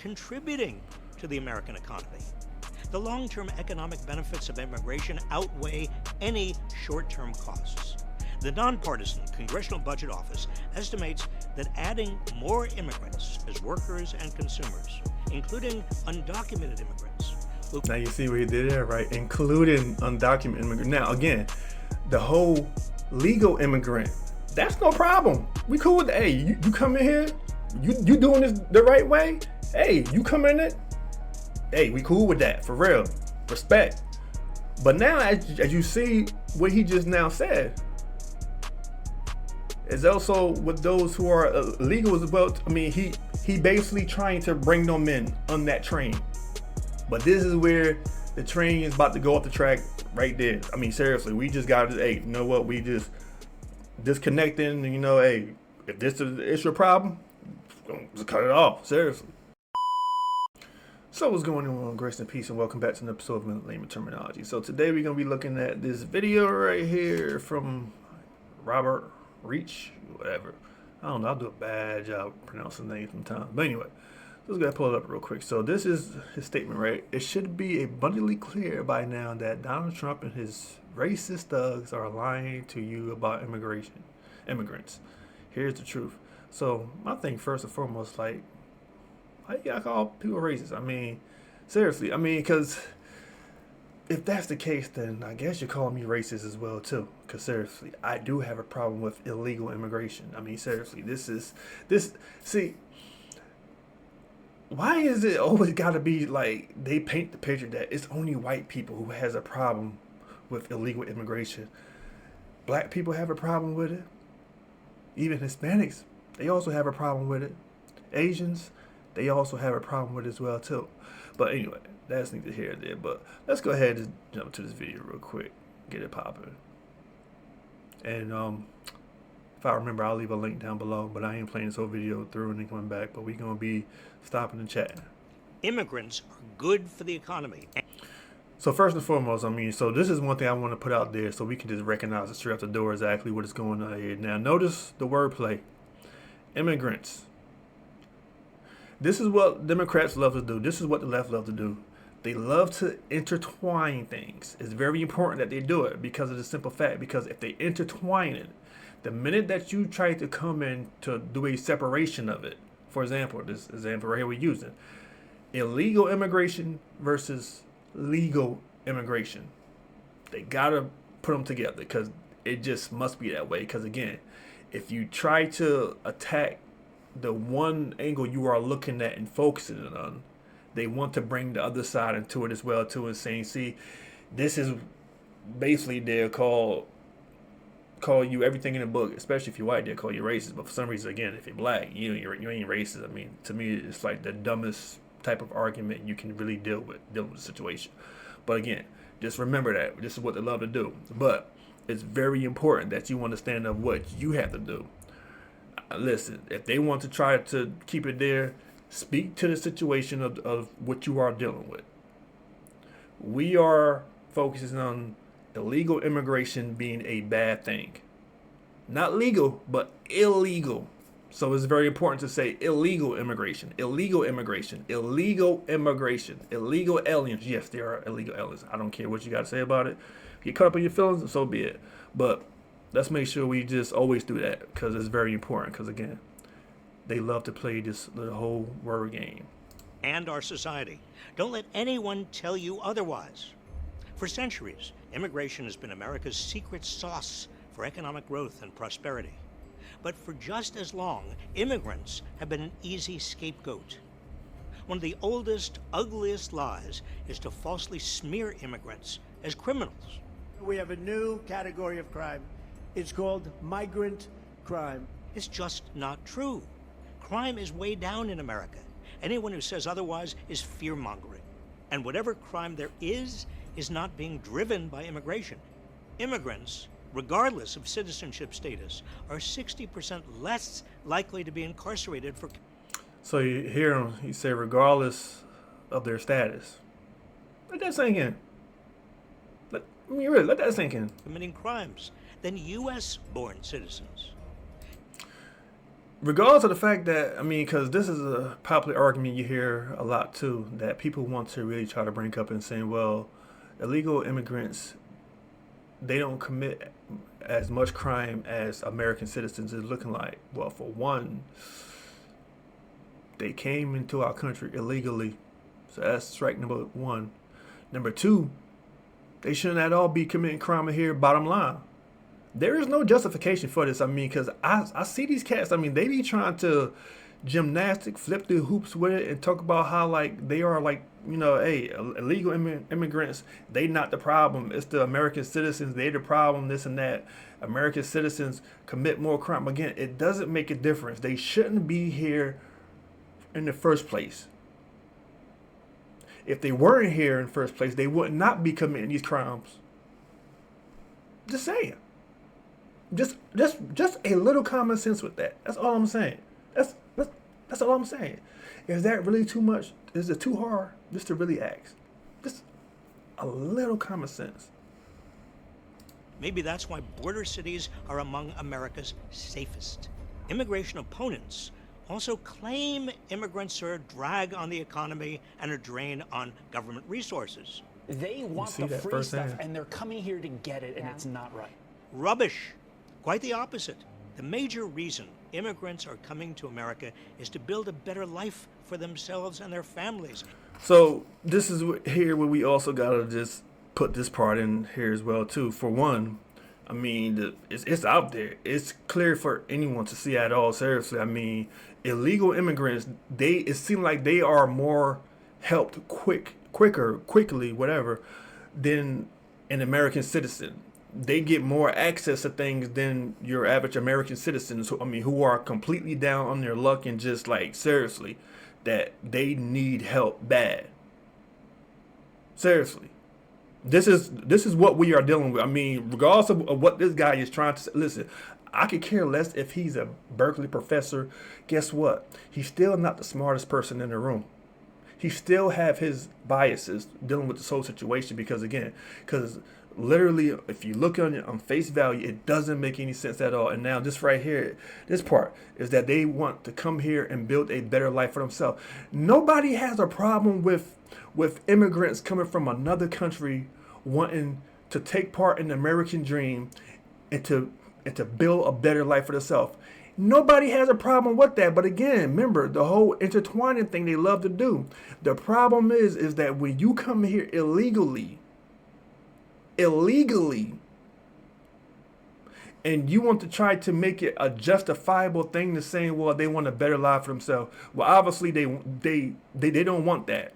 contributing to the American economy. The long-term economic benefits of immigration outweigh any short-term costs. The nonpartisan Congressional Budget Office estimates that adding more immigrants as workers and consumers, including undocumented immigrants, now you see what he did there, right? Including undocumented immigrants. Now, again, the whole legal immigrant, that's no problem. We cool with that. Hey, you come in here, you doing this the right way. Hey, you come in it. Hey, we cool with that, for real. Respect. But now, as you see what he just now said, is also with those who are illegal as well. I mean, he basically trying to bring them in on that train. But this is where the train is about to go off the track right there. I mean, seriously, we just got to, hey, you know what? We just disconnecting, you know, hey, if this is your problem, just cut it off, seriously. So what's going on, grace and peace, and welcome back to an episode of Layman Terminology. So today we're going to be looking at this video right here from Robert Reach, whatever. I don't know, I'll do a bad job pronouncing names sometimes. But anyway, let's go pull it up real quick. So this is his statement, right? It should be abundantly clear by now that Donald Trump and his racist thugs are lying to you about immigrants. Here's the truth. So my thing first and foremost, like, why you gotta call people racist? I mean, seriously. I mean, because if that's the case, then I guess you're calling me racist as well too. Because seriously, I do have a problem with illegal immigration. I mean, seriously, see, why is it always got to be like they paint the picture that it's only white people who has a problem with illegal immigration? Black people have a problem with it. Even Hispanics, they also have a problem with it. Asians, they also have a problem with it as well too. But anyway, that's neither here nor there. But let's go ahead and jump to this video real quick, get it popping. And if I remember, I'll leave a link down below. But I ain't playing this whole video through and then coming back. But we're gonna be stopping and chatting. immigrants are good for the economy. So first and foremost, I mean, so this is one thing I want to put out there so we can just recognize it straight out the door exactly what is going on here. Now, notice the wordplay. Immigrants. This is what Democrats love to do. This is what the left love to do. They love to intertwine things. It's very important that they do it because of the simple fact, because if they intertwine it, the minute that you try to come in to do a separation of it, for example, this example right here we're using, illegal immigration versus legal immigration. They gotta put them together because it just must be that way. Because again, if you try to attack the one angle you are looking at and focusing it on, they want to bring the other side into it as well too, and saying, see, this is basically they'll call you everything in the book, especially if you're white, they'll call you racist. But for some reason, again, if you're black, you ain't racist. I mean, to me, it's like the dumbest type of argument you can really deal with the situation. But again, just remember that this is what they love to do. But it's very important that you understand of what you have to do. Listen, if they want to try to keep it there, speak to the situation of what you are dealing with. We are focusing on illegal immigration being a bad thing. Not legal, but illegal. So it's very important to say illegal immigration, illegal immigration, illegal immigration, illegal aliens. Yes, there are illegal aliens. I don't care what you got to say about it. If you cut up on your feelings, so be it. But let's make sure we just always do that because it's very important. Because again, they love to play the whole word game. And our society. Don't let anyone tell you otherwise. For centuries, immigration has been America's secret sauce for economic growth and prosperity. But for just as long, immigrants have been an easy scapegoat. One of the oldest, ugliest lies is to falsely smear immigrants as criminals. We have a new category of crime. It's called migrant crime. It's just not true. Crime is way down in America. Anyone who says otherwise is fear-mongering. And whatever crime there is not being driven by immigration. Immigrants, regardless of citizenship status, are 60% less likely to be incarcerated for... So you hear him, he say regardless of their status. Let that sink in. Let that sink in. ...committing crimes than U.S.-born citizens. regardless of the fact that, because this is a popular argument you hear a lot too, that people want to really try to bring up and saying, well, illegal immigrants, they don't commit as much crime as American citizens is looking like. Well, for one, they came into our country illegally. So that's strike number one. Number two, they shouldn't at all be committing crime here, bottom line. There is no justification for this. Because I see these cats, they be trying to gymnastic, flip through hoops with it and talk about how, like, they are, like, hey, illegal immigrants, they not the problem. It's the American citizens, they the problem, this and that. American citizens commit more crime. Again, it doesn't make a difference. They shouldn't be here in the first place. If they weren't here in the first place, they would not be committing these crimes. Just saying. Just a little common sense with that. That's all I'm saying. That's all I'm saying. Is that really too much? Is it too hard just to really ask? Just a little common sense. Maybe that's why border cities are among America's safest. Immigration opponents also claim immigrants are a drag on the economy and a drain on government resources. They want the free stuff, and they're coming here to get it, and it's not right. Rubbish. Quite the opposite. The major reason immigrants are coming to America is to build a better life for themselves and their families. So this is here where we also gotta just put this part in here as well too. For one, it's out there. It's clear for anyone to see at all. Seriously, illegal immigrants, it seems like they are more helped quickly, whatever, than an American citizen. They get more access to things than your average American citizens, who are completely down on their luck and just, like, seriously, that they need help bad. Seriously. This is what we are dealing with. Regardless of what this guy is trying to say, listen, I could care less if he's a Berkeley professor. Guess what? He's still not the smartest person in the room. He still have his biases dealing with this whole situation because literally, if you look on face value, it doesn't make any sense at all. And now this right here, this part is that they want to come here and build a better life for themselves. Nobody has a problem with immigrants coming from another country wanting to take part in the American dream and to build a better life for themselves. Nobody has a problem with that. But again, remember the whole intertwining thing they love to do. The problem is that when you come here illegally, and you want to try to make it a justifiable thing to saying, well, they want a better life for themselves. Well, obviously they don't want that.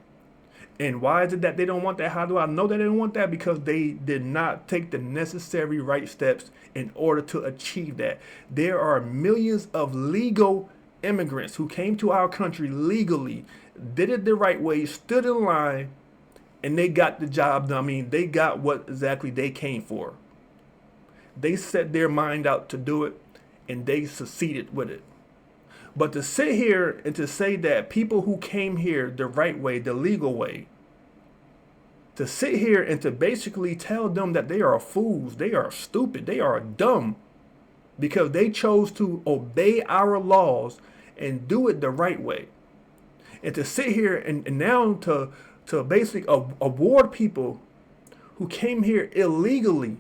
And why is it that they don't want that? How do I know that they don't want that? Because they did not take the necessary right steps in order to achieve that. There are millions of legal immigrants who came to our country legally, did it the right way, stood in line, and they got the job done. They got what exactly they came for. They set their mind out to do it, and they succeeded with it. But to sit here and to say that people who came here the right way, the legal way, to sit here and to basically tell them that they are fools, they are stupid, they are dumb, because they chose to obey our laws and do it the right way. And to sit here and now to basically award people who came here illegally,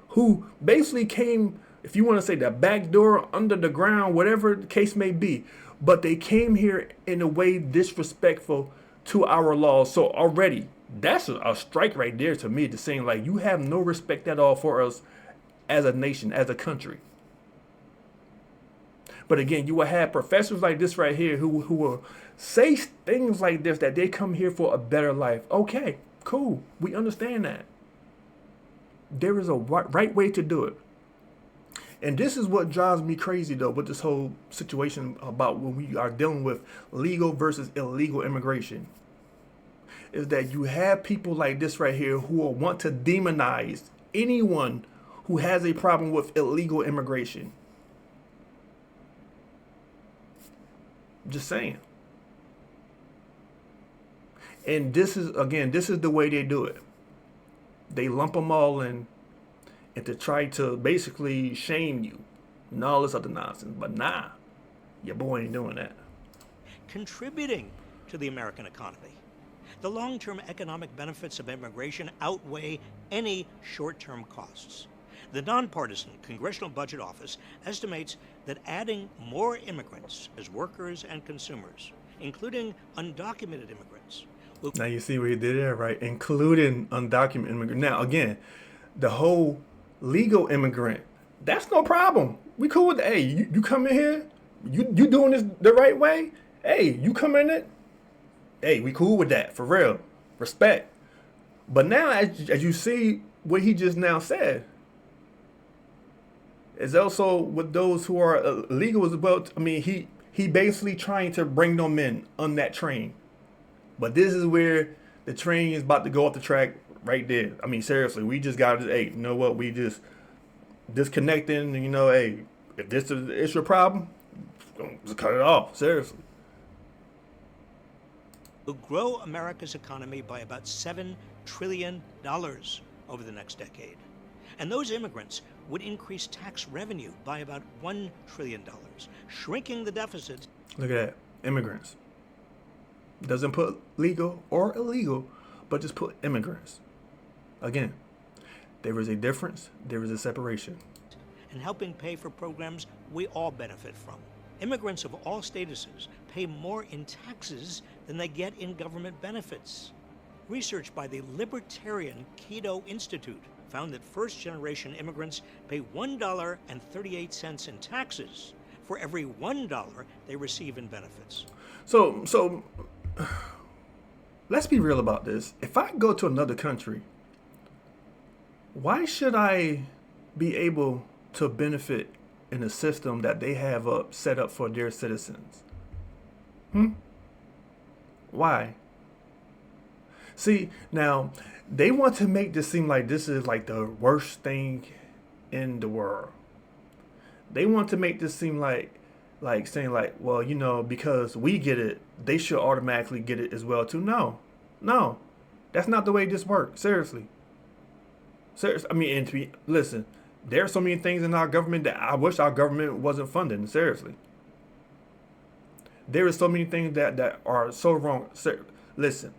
who basically came, if you want to say the back door, under the ground, whatever the case may be, but they came here in a way disrespectful to our laws. So already, that's a strike right there to me, to saying, like, you have no respect at all for us as a nation, as a country. But again, you will have professors like this right here who will say things like this, that they come here for a better life. Okay, cool. We understand that. There is a right way to do it. And this is what drives me crazy, though, with this whole situation about when we are dealing with legal versus illegal immigration, is that you have people like this right here who will want to demonize anyone who has a problem with illegal immigration. Just saying. And this is the way they do it. They lump them all in and to try to basically shame you. and all this other nonsense. But nah, your boy ain't doing that. contributing to the American economy. The long-term economic benefits of immigration outweigh any short-term costs. The nonpartisan Congressional Budget Office estimates that adding more immigrants as workers and consumers, including undocumented immigrants, will... Now you see what he did there, right? Including undocumented immigrants. Now again, the whole legal immigrant, that's no problem. We cool with that. Hey, you come in here, you doing this the right way. Hey, you come in it. Hey, we cool with that, for real. Respect. But now, as you see what he just now said, is also with those who are illegal as well. I mean, he basically trying to bring them in on that train. But this is where the train is about to go off the track right there. I mean, seriously, we just got to, hey, you know what? We just disconnecting, and you know, hey, if this is your problem, just cut it off. Seriously. will grow America's economy by about $7 trillion over the next decade. And those immigrants would increase tax revenue by about $1 trillion, shrinking the deficit. Look at that. Immigrants. Doesn't put legal or illegal, but just put immigrants. Again, there is a difference. There is a separation. And helping pay for programs we all benefit from. Immigrants of all statuses pay more in taxes than they get in government benefits. Research by the Libertarian Cato Institute found that first-generation immigrants pay $1.38 in taxes for every $1 they receive in benefits. So let's be real about this. If I go to another country, why should I be able to benefit in a system that they have set up for their citizens? Why? See, now, they want to make this seem like this is like the worst thing in the world. They want to make this seem like saying like, well, you know, because we get it, they should automatically get it as well too. No, that's not the way this works. Seriously. I mean, and listen, there are so many things in our government that I wish our government wasn't funding. Seriously. There are so many things that are so wrong. Listen,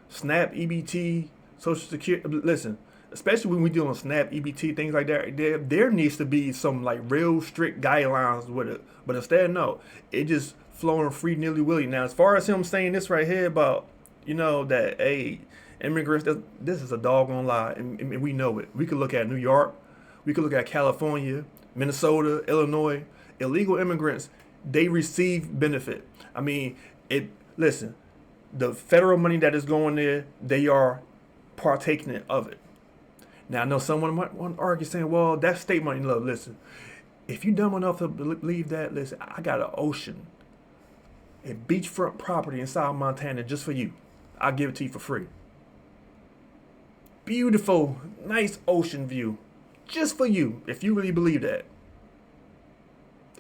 SNAP, EBT, Social Security. Listen, especially when we deal on SNAP, EBT, things like that. There needs to be some like real strict guidelines with it. But instead, no, it just flowing free nilly-willy. Now, as far as him saying this right here about, you know, that, hey, immigrants, this is a doggone lie. And we know it. We could look at New York. We could look at California, Minnesota, Illinois. Illegal immigrants, they receive benefit. I mean, listen, the federal money that is going there, they are partaking of it. Now, I know someone might want to argue saying, well, that's state money. Look, listen, if you're dumb enough to believe that, listen, I got an ocean, a beachfront property inside Montana just for you. I'll give it to you for free. Beautiful, nice ocean view just for you, if you really believe that.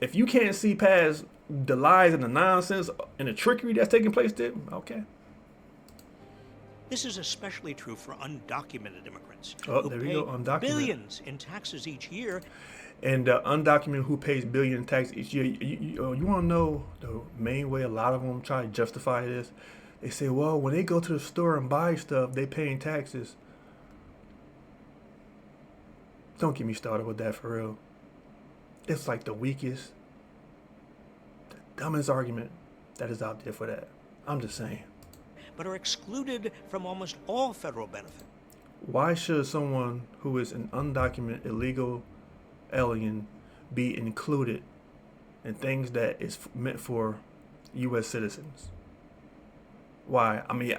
If you can't see past the lies and the nonsense and the trickery that's taking place there, okay. This is especially true for undocumented immigrants who pay billions in taxes each year. And undocumented who pays billions in taxes each year. You want to know the main way a lot of them try to justify this? They say, well, when they go to the store and buy stuff, they paying taxes. Don't get me started with that, for real. It's like the weakest, the dumbest argument that is out there for that. I'm just saying. But are excluded from almost all federal benefits. Why should someone who is an undocumented illegal alien be included in things that is meant for U.S. citizens? Why? I mean,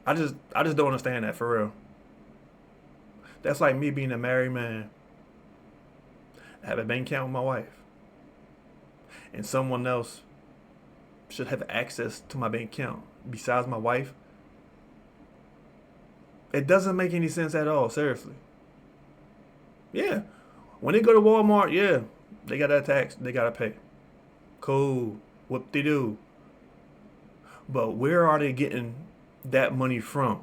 I just don't understand that, for real. That's like me being a married man. I have a bank account with my wife, and someone else should have access to my bank account besides my wife. It doesn't make any sense at all, seriously. Yeah, when they go to Walmart, yeah, they got that tax, they gotta pay. Cool, whoop-de-doo. But where are they getting that money from?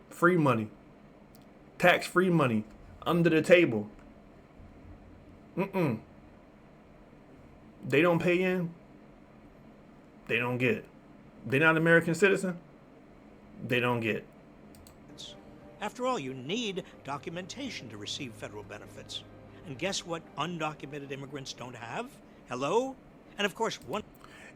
Free money, tax-free money, under the table. They don't pay in, they don't get it. They're not an American citizen, they don't get it. After all, you need documentation to receive federal benefits. And guess what undocumented immigrants don't have? Hello? And of course, one...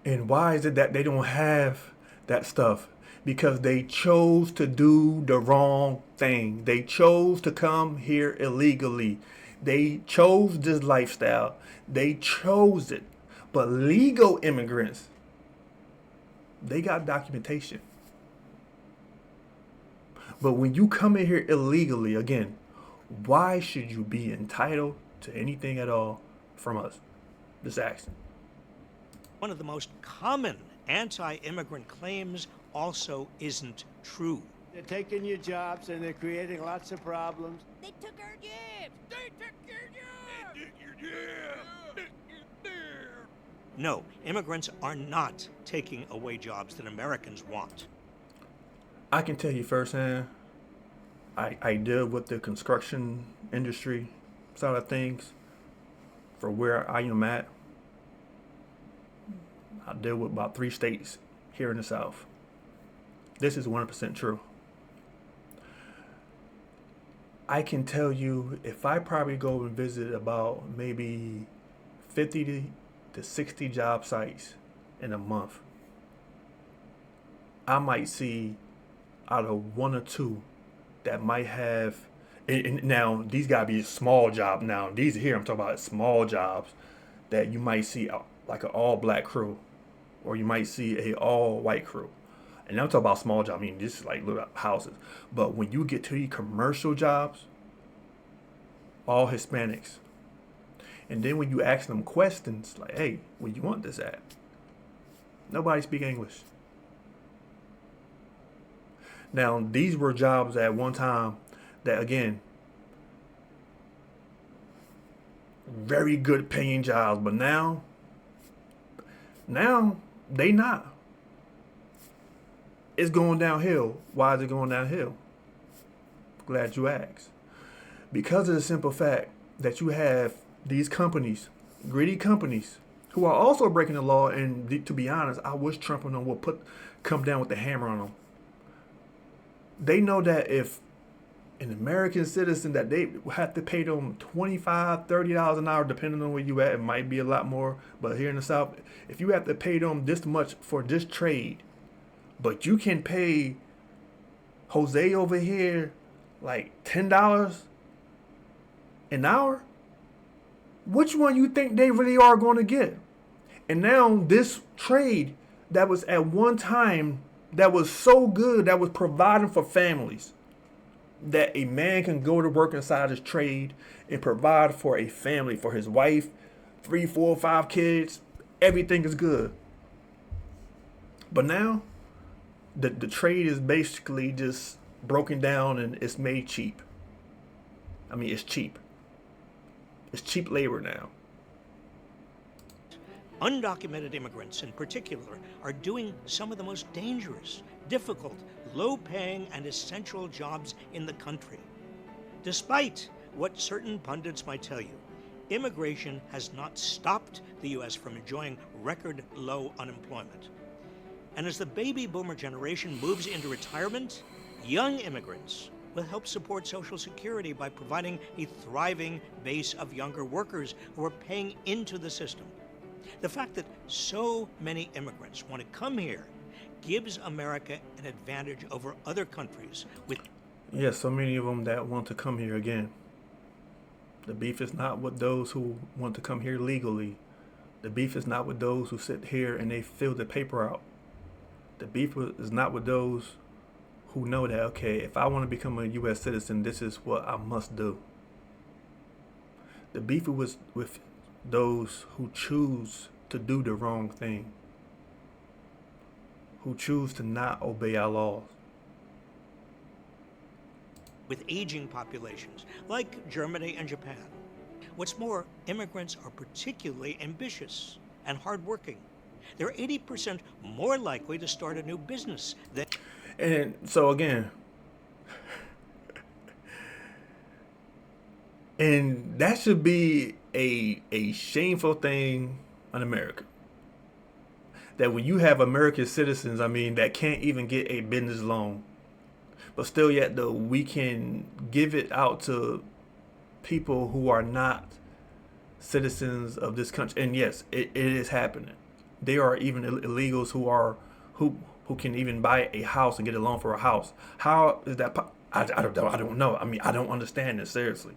And why is it that they don't have that stuff? Because they chose to do the wrong thing. They chose to come here illegally. They chose this lifestyle. They chose it. But legal immigrants, they got documentation. But when you come in here illegally, again, why should you be entitled to anything at all from us? Just asking. One of the most common anti-immigrant claims also isn't true. They're taking your jobs and they're creating lots of problems. They took our jobs! They took your jobs! They took your jobs! No, immigrants are not taking away jobs that Americans want. I can tell you firsthand, I deal with the construction industry side of things for where I am at. I deal with about 3 states here in the South. This is 100% true. I can tell you, if I probably go and visit about maybe 50 to 60 job sites in a month, I might see out of 1 or 2 that might have, and now these gotta be small jobs. Now these here, I'm talking about small jobs that you might see like an all black crew, or you might see a all white crew. And I'm talking about small jobs. I mean, this is like little houses. But when you get to these commercial jobs, all Hispanics. And then when you ask them questions like, hey, where you want this at? Nobody speak English. Now, these were jobs at one time that, again, very good paying jobs. But now they not. It's going downhill. Why is it going downhill? Glad you asked. Because of the simple fact that you have these companies, greedy companies, who are also breaking the law. And to be honest, I wish Trump and them would come down with the hammer on them. They know that if an American citizen, that they have to pay them $25, $30 an hour, depending on where you at. It might be a lot more, but here in the South, if you have to pay them this much for this trade, but you can pay Jose over here like $10 an hour, which one you think they really are going to get? And now this trade that was at one time that was so good, that was providing for families, that a man can go to work inside his trade and provide for a family, for his wife, 3, 4, 5 kids, everything is good. But now, the trade is basically just broken down and it's made cheap. I mean, it's cheap. It's cheap labor now. Undocumented immigrants in particular are doing some of the most dangerous, difficult, low-paying, and essential jobs in the country. Despite what certain pundits might tell you, immigration has not stopped the U.S. from enjoying record low unemployment. And as the baby boomer generation moves into retirement, young immigrants will help support Social Security by providing a thriving base of younger workers who are paying into the system. The fact that so many immigrants want to come here gives America an advantage over other countries with... Yes, so many of them that want to come here again. The beef is not with those who want to come here legally. The beef is not with those who sit here and they fill the paper out. The beef is not with those who know that, okay, if I want to become a U.S. citizen, this is what I must do. The beef was with those who choose to do the wrong thing, who choose to not obey our laws. With aging populations, like Germany and Japan. What's more, immigrants are particularly ambitious and hardworking. They're 80% more likely to start a new business than... And so again, And that should be a shameful thing in America. That when you have American citizens, I mean, that can't even get a business loan, but still yet though we can give it out to people who are not citizens of this country. And yes, it is happening. There are even illegals who can even buy a house and get a loan for a house. How is that? I don't know. I mean, I don't understand this, seriously.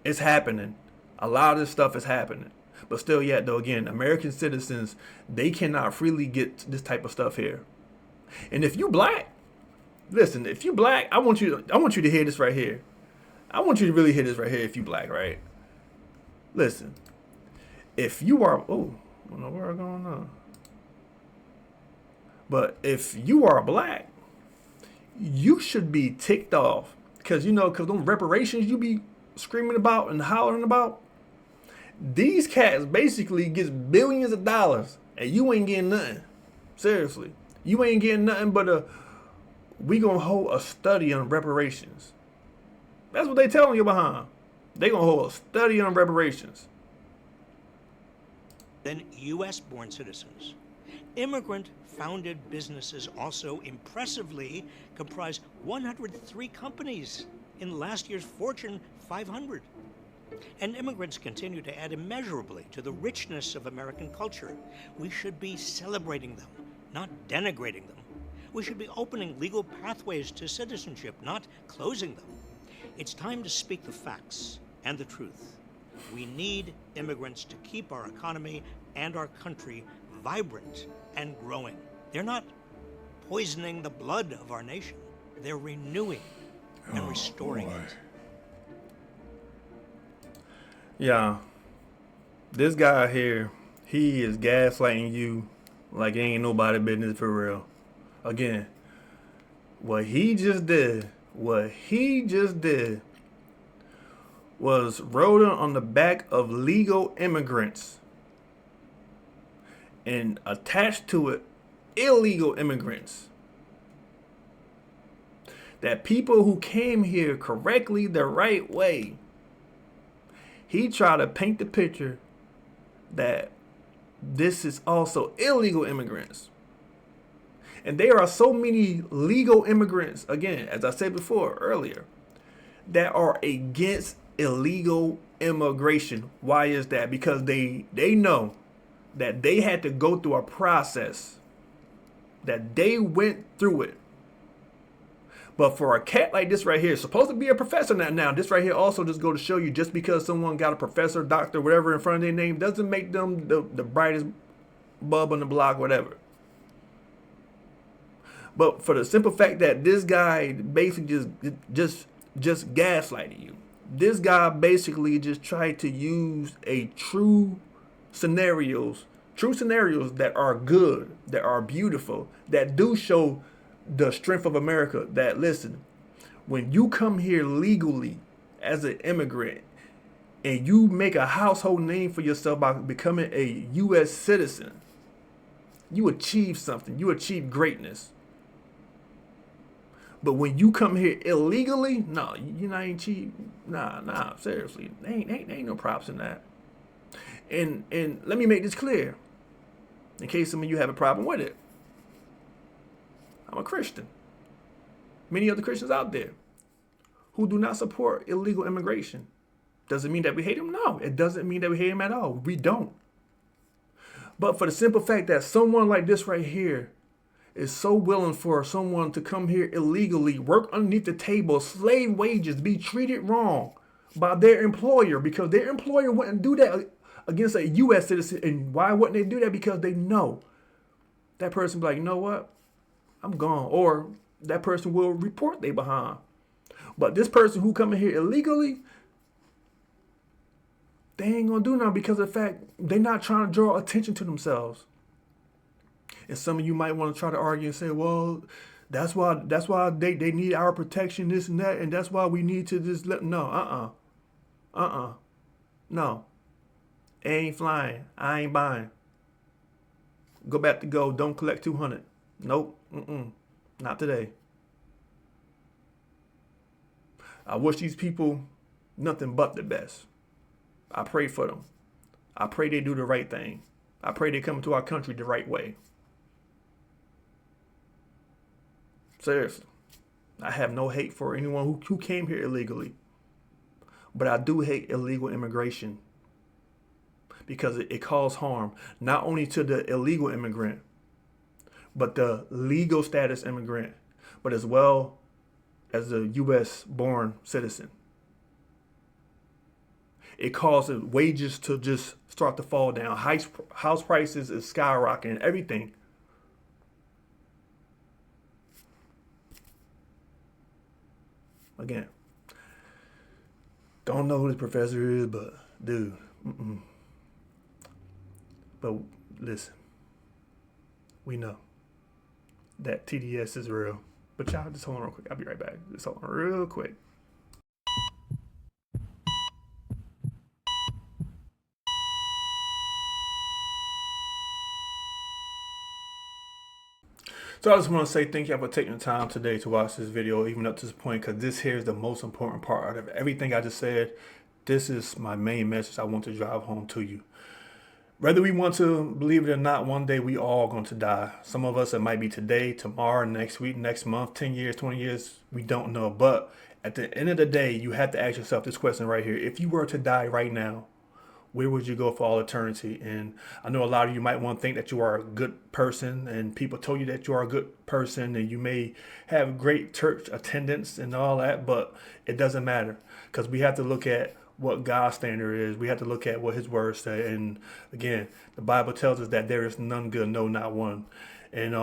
It's happening. A lot of this stuff is happening. But still yet though, again, American citizens, they cannot freely get this type of stuff here. And if you black, listen, if you black, I want you to hear this right here. I want you to really hear this right here if you black, right? Listen, if you are, I don't know where I'm going on. But if you are black, you should be ticked off. Because those reparations you be screaming about and hollering about, these cats basically gets billions of dollars and you ain't getting nothing. Seriously. You ain't getting nothing but we gonna hold a study on reparations. That's what they telling you behind. They gonna hold a study on reparations. Than U.S.-born citizens. Immigrant-founded businesses also impressively comprise 103 companies in last year's Fortune 500. And immigrants continue to add immeasurably to the richness of American culture. We should be celebrating them, not denigrating them. We should be opening legal pathways to citizenship, not closing them. It's time to speak the facts and the truth. We need immigrants to keep our economy and our country vibrant and growing. They're not poisoning the blood of our nation. They're renewing and restoring it. Yeah, this guy here, he is gaslighting you like it ain't nobody business for real. Again, what he just did was rolling on the back of legal immigrants and attached to it illegal immigrants. That people who came here correctly the right way. He tried to paint the picture that this is also illegal immigrants. And there are so many legal immigrants, again, as I said before earlier, that are against illegal immigration. Why is that? Because they know that they had to go through a process, that they went through it. But for a cat like this right here, supposed to be a professor now, this right here also just go to show you, just because someone got a professor, doctor, whatever in front of their name, doesn't make them the brightest bulb on the block, whatever. But for the simple fact that this guy basically just gaslighted you. This guy basically just tried to use true scenarios that are good, that are beautiful, that do show the strength of America. That, listen, when you come here legally as an immigrant and you make a household name for yourself by becoming a U.S. citizen, you achieve something. You achieve greatness. But when you come here illegally, no, you not ain't cheap. Nah, seriously, ain't no props in that. And let me make this clear, in case some of you have a problem with it. I'm a Christian. Many other Christians out there who do not support illegal immigration. Does it mean that we hate them? No, it doesn't mean that we hate them at all. We don't. But for the simple fact that someone like this right here is so willing for someone to come here illegally, work underneath the table, slave wages, be treated wrong by their employer, because their employer wouldn't do that against a U.S. citizen. And why wouldn't they do that? Because they know that person be like, you know what? I'm gone. Or that person will report they behind. But this person who coming here illegally, they ain't gonna do nothing, because of the fact they're not trying to draw attention to themselves. And some of you might want to try to argue and say, well, that's why they need our protection, this and that, and that's why we need to just let. No, no, it ain't flying. I ain't buying. Go back to go. Don't collect 200. Nope. Not today. I wish these people Nothing but the best. I pray for them. I pray they do the right thing. I pray they come to our country the right way. Seriously. I have no hate for anyone who came here illegally. But I do hate illegal immigration because it caused harm not only to the illegal immigrant, but the legal status immigrant, but as well as the U.S. born citizen. It causes wages to just start to fall down. House prices is skyrocketing, everything. Again, don't know who this professor is, but dude, But listen, we know that TDS is real. But y'all just hold on real quick. I'll be right back. Just hold on real quick. So I just want to say thank you for taking the time today to watch this video, even up to this point, because this here is the most important part out of everything I just said. This is my main message I want to drive home to you. Whether we want to believe it or not, one day we all going to die. Some of us, it might be today, tomorrow, next week, next month, 10 years, 20 years. We don't know. But at the end of the day, you have to ask yourself this question right here. If you were to die right now, where would you go for all eternity? And I know a lot of you might want to think that you are a good person and people told you that you are a good person and you may have great church attendance and all that, but it doesn't matter because we have to look at what God's standard is. We have to look at what his words say. And again, the Bible tells us that there is none good, no, not one. And,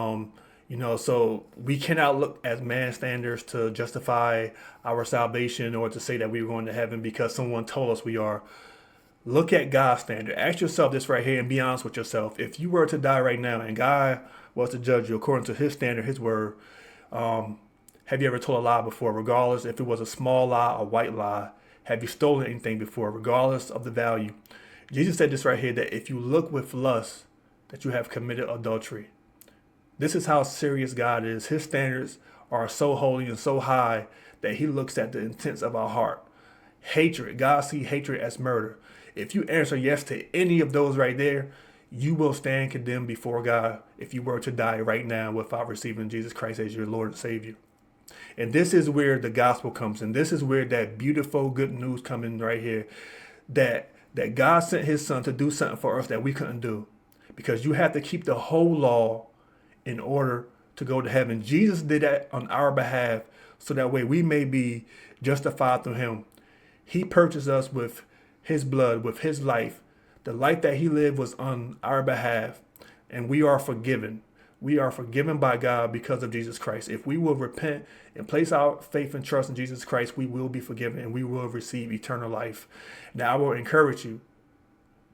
so we cannot look at man's standards to justify our salvation or to say that we're going to heaven because someone told us we are. Look at God's standard. Ask yourself this right here and be honest with yourself. If you were to die right now and God was to judge you according to his standard, his word, have you ever told a lie before, regardless if it was a small lie or white lie? Have you stolen anything before, regardless of the value? Jesus said this right here, that if you look with lust, that you have committed adultery. This is how serious God is. His standards are so holy and so high that he looks at the intents of our heart. Hatred. God sees hatred as murder. If you answer yes to any of those right there, you will stand condemned before God if you were to die right now without receiving Jesus Christ as your Lord and Savior. And this is where the gospel comes in. This is where that beautiful good news comes in right here. That God sent his son to do something for us that we couldn't do. Because you have to keep the whole law in order to go to heaven. Jesus did that on our behalf so that way we may be justified through him. He purchased us with his blood, with his life. The life that he lived was on our behalf. And we are forgiven. We are forgiven by God because of Jesus Christ. If we will repent and place our faith and trust in Jesus Christ, we will be forgiven and we will receive eternal life. Now, I will encourage you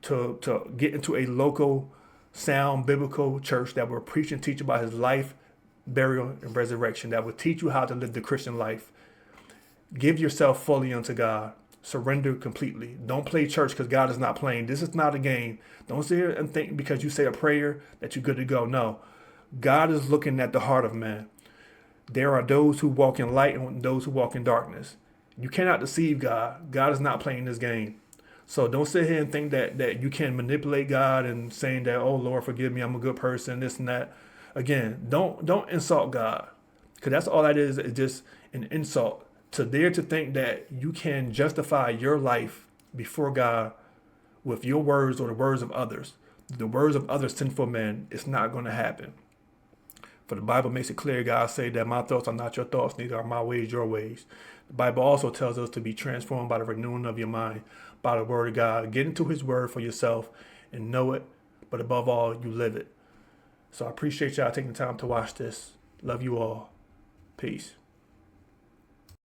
to get into a local, sound, biblical church that will preach and teach about his life, burial, and resurrection, that will teach you how to live the Christian life. Give yourself fully unto God. Surrender completely. Don't play church because God is not playing. This is not a game. Don't sit here and think because you say a prayer that you're good to go. No. God is looking at the heart of man. There are those who walk in light and those who walk in darkness. You cannot deceive God. God is not playing this game. So don't sit here and think that you can manipulate God and saying that, oh, Lord, forgive me, I'm a good person, this and that. Again, don't insult God. Because that's all that is just an insult. To dare to think that you can justify your life before God with your words or the words of others. The words of other sinful men, it's not going to happen. For the Bible makes it clear, God say that my thoughts are not your thoughts, neither are my ways your ways. The Bible also tells us to be transformed by the renewing of your mind, by the word of God. Get into his word for yourself and know it, but above all, you live it. So I appreciate y'all taking the time to watch this. Love you all. Peace.